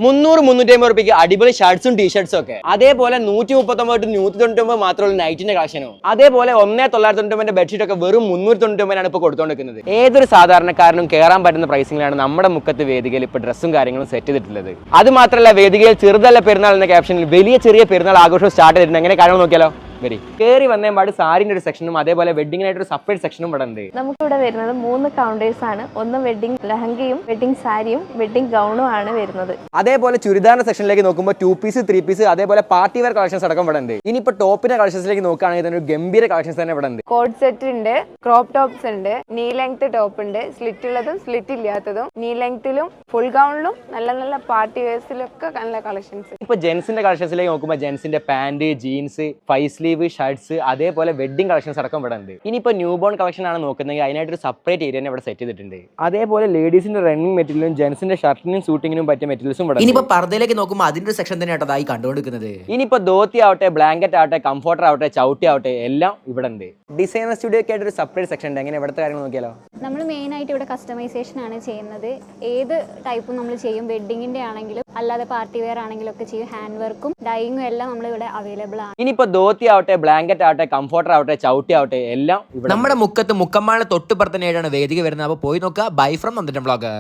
300-350 അടിപൊളി ഷർട്ട്സും ടീഷർട്സും ഒക്കെ. അതേപോലെ 139-199 മാത്രമുള്ള നൈറ്റിന്റെ കളക്ഷനും. അതേപോലെ 1999 ബെഡ്ഷീറ്റ് ഒക്കെ വെറും 399 ഇപ്പോൾ കൊടുത്തുകൊണ്ടിരിക്കുന്നത്. ഏതൊരു സാധാരണക്കാരനും കയറാൻ പറ്റുന്ന പ്രൈസിംഗിലാണ് നമ്മുടെ മുക്കത്ത് വേദികയിൽ ഇപ്പോൾ ഡ്രസ്സും കാര്യങ്ങളും സെറ്റ് ചെയ്തിട്ടുള്ളത്. അത് മാത്രമല്ല, വേദികയിൽ ചെറുതല്ല പെരുന്നാൾ എന്ന ക്യാപ്ഷനിൽ വലിയ ചെറിയ പെരുന്നാൾ ആഘോഷം സ്റ്റാർട്ട് ചെയ്തിട്ടുണ്ട്. എങ്ങനെ കാര്യങ്ങൾ നോക്കിയാലോ? കയറി വന്നേപാട് സാരിന്റെ ഒരു സെക്ഷനും അതേപോലെ വെഡിങ്ങിനായിട്ട് ഒരു സെപ്പറേറ്റ് സെക്ഷനും ഇവിടെ ഉണ്ട്. നമുക്കിവിടെ വരുന്നത് 3 കൗണ്ടേഴ്സ് ആണ്. ഒന്ന് വെഡിങ് ലഹങ്കയും വെഡിങ് സാരിയും വെഡിങ് ഗൗണും ആണ് വരുന്നത്. അതേപോലെ ചുരിദാറിന്റെ സെക്ഷനിലേക്ക് നോക്കുമ്പോൾ 2 പീസ് 3 പീസ് അതേപോലെ പാർട്ടി വെയർ കളക്ഷൻസ് അടക്കം ഇവിടെ ഉണ്ട്. ഇനിയിപ്പോൾ ടോപ്പിന്റെ കളക്ഷൻസിലേക്ക് നോക്കുകയാണെങ്കിൽ തന്നെ ഒരു ഗംഭീര കളക്ഷൻസ് തന്നെ ഇവിടെ ഉണ്ട്. കോഡ് സെറ്റ് ഉണ്ട്, ക്രോപ്പ് ടോപ്സ് ഉണ്ട്, നീ ലെങ്ത് ടോപ്പ് ഉണ്ട്, സ്ലിറ്റ് ഉള്ളതും സ്ലിറ്റ് ഇല്ലാത്തതും, നീ ലെങ്ത്തിലും ഫുൾ ഗൗണിലും നല്ല നല്ല പാർട്ടി വെയർസിലൊക്കെ നല്ല കളക്ഷൻസ്. ഇപ്പൊ ജെൻസിന്റെ കളക്ഷൻസിലേക്ക് നോക്കുമ്പോൾ ജെൻസിന്റെ പാന്റ്, ജീൻസ്, 5 സ്ലീവ് ഷർട്ട്സ് അതേപോലെ വെഡിങ് കളക്ഷൻസ് അടക്കം ഇവിടെ ഉണ്ട്. ഇനിയിപ്പോൾ ന്യൂ ബോൺ കളക്ഷൻ ആണ് നോക്കുന്നതെങ്കിൽ അതിനായിട്ട് ഒരു സെപ്പറേറ്റ് ഏരിയ ഇവിടെ സെറ്റ് ചെയ്തിട്ടുണ്ട്. അതേപോലെ ലേഡീസിന്റെ റണ്ണിങ് മെറ്റീരിയലും ജെൻസിന്റെ ഷർട്ടിനും സൂട്ടിങ്ങിനും പറ്റിയ മെറ്റീരിയൽസും ഇവിടെ. ഇനിയിപ്പോൾ പർദ്ദയിലേക്ക് നോക്കുമ്പോൾ അതിന്റെ സെക്ഷൻ തന്നെയായി കണ്ടുകൊടുക്കുന്നത്. ഇനിയിപ്പോൾ ധോത്തി ആവട്ടെ, ബ്ലാങ്കറ്റ് ആവട്ടെ, കംഫോർട്ടർ ആവട്ടെ, ചവിട്ടി ആവട്ടെ എല്ലാം ഇവിടെ ഉണ്ട്. ഡിസൈനർ സ്റ്റുഡിയോ ഒക്കെ ആയിട്ട് ഒരു സെപ്പറേറ്റ് സെക്ഷൻ ഉണ്ട്. എങ്ങനെ ഇവിടുത്തെ കാര്യങ്ങൾ നോക്കിയാലോ? നമ്മൾ മെയിനായിട്ട് ഇവിടെ കസ്റ്റമൈസേഷൻ ആണ് ചെയ്യുന്നത്. ഏത് ടൈപ്പും നമ്മൾ ചെയ്യും. വെഡിങ്ങിന്റെ ആണെങ്കിലും അല്ലാതെ പാർട്ടി വെയർ ആണെങ്കിലും ഒക്കെ ചെയ്യും. ഹാൻഡ് വർക്കും ഡൈയിങ്ങും എല്ലാം നമ്മൾ ഇവിടെ അവൈലബിൾ ആണ്. ഇനിയിപ്പോൾ ധോത്തി ആവട്ടെ, ബ്ലാങ്കറ്റ് ആവട്ടെ, കംഫോർട്ടർ ആവട്ടെ, ചവിട്ടി ആവട്ടെ എല്ലാം നമ്മുടെ മുക്കത്ത് മുക്കമ്മാളിന് തൊട്ടുപുറത്തന്നെയായിട്ടാണ് വേദിക വരുന്നത്. അപ്പോൾ പോയി നോക്കുക. Bye from Nandan vlogger.